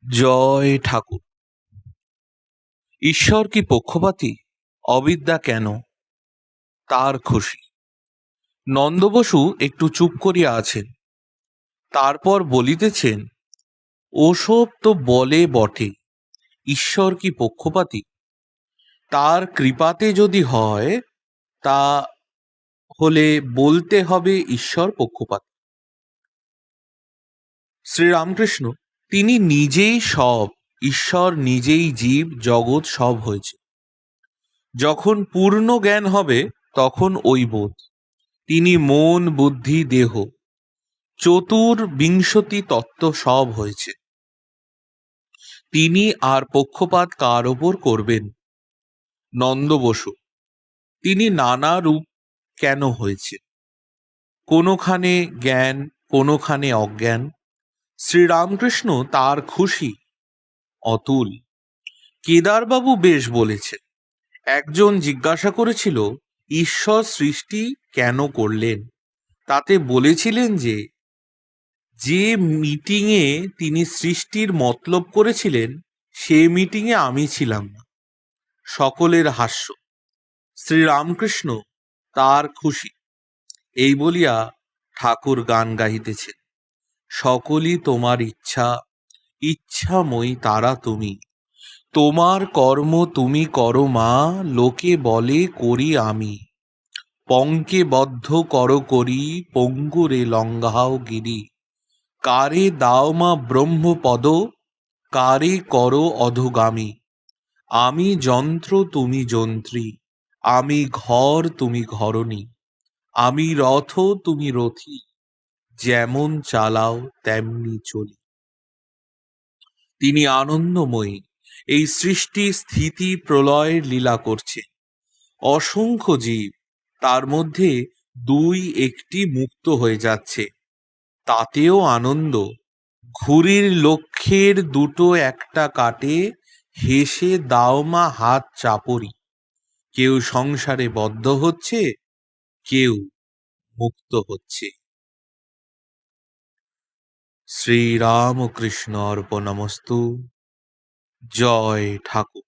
জয় ঠাকুর। ঈশ্বর কি পক্ষপাতী? অবিদ্যা কেন? তার খুশি। নন্দবসু একটু চুপ করিয়া আছেন, তারপর বলিতেছেন, ওসব তো বলে বটে, ঈশ্বর কি পক্ষপাতী? তার কৃপাতে যদি হয়, তা হলে বলতে হবে ঈশ্বর পক্ষপাতী। শ্রীরামকৃষ্ণ, তিনি নিজেই সব, ঈশ্বর নিজেই জীব, জগৎ সব হয়েছে। যখন পূর্ণ জ্ঞান হবে তখন ওই বোধ। তিনি মন, বুদ্ধি, দেহ, চতুর্বিংশতি তত্ত্ব সব হয়েছে। তিনি আর পক্ষপাত কার ওপর করবেন? নন্দ বসু, তিনি নানা রূপ কেন হয়েছে? কোনোখানে জ্ঞান, কোনোখানে অজ্ঞান। শ্রীরামকৃষ্ণ তার খুশি। অতুল। কেদারবাবু বেশ বলেছেন। একজন জিজ্ঞাসা করেছিল, ঈশ্বর সৃষ্টি কেন করলেন? তাতে বলেছিলেন যে যে মিটিংয়ে তিনি সৃষ্টির মতলব করেছিলেন, সে মিটিংয়ে আমি ছিলাম না। সকলের হাস্য। শ্রীরামকৃষ্ণ তার খুশি। এই বলিয়া ঠাকুর গান গাহিতেছেন, সকলই তোমার ইচ্ছা, ইচ্ছাময়ী তারা তুমি, তোমার কর্ম তুমি করো মা, লোকে বলে করি আমি, পঙ্কে বদ্ধ কর করি, পঙ্গুরে লঙ্ঘাও গিরি, কারে দাও মা ব্রহ্মপদ, কারে করো অধোগামী, আমি যন্ত্র তুমি যন্ত্রী, আমি ঘর তুমি ঘরণী, আমি রথ তুমি রথী, যেমন চালাও তেমনি চলি। তিনি আনন্দময়ী, এই সৃষ্টি স্থিতি প্রলয়ের লীলা করছে। অসংখ্য জীব, তার মধ্যে দুই একটি মুক্ত হয়ে যাচ্ছে, তাতেও আনন্দ। ঘুড়ির লক্ষ্যের দুটো একটা কাটে, হেসে দাও মা হাত চাপড়ি। কেউ সংসারে বদ্ধ হচ্ছে, কেউ মুক্ত হচ্ছে। শ্রীরামকৃষ্ণ অর্পণমস্তু। জয় ঠাকুর।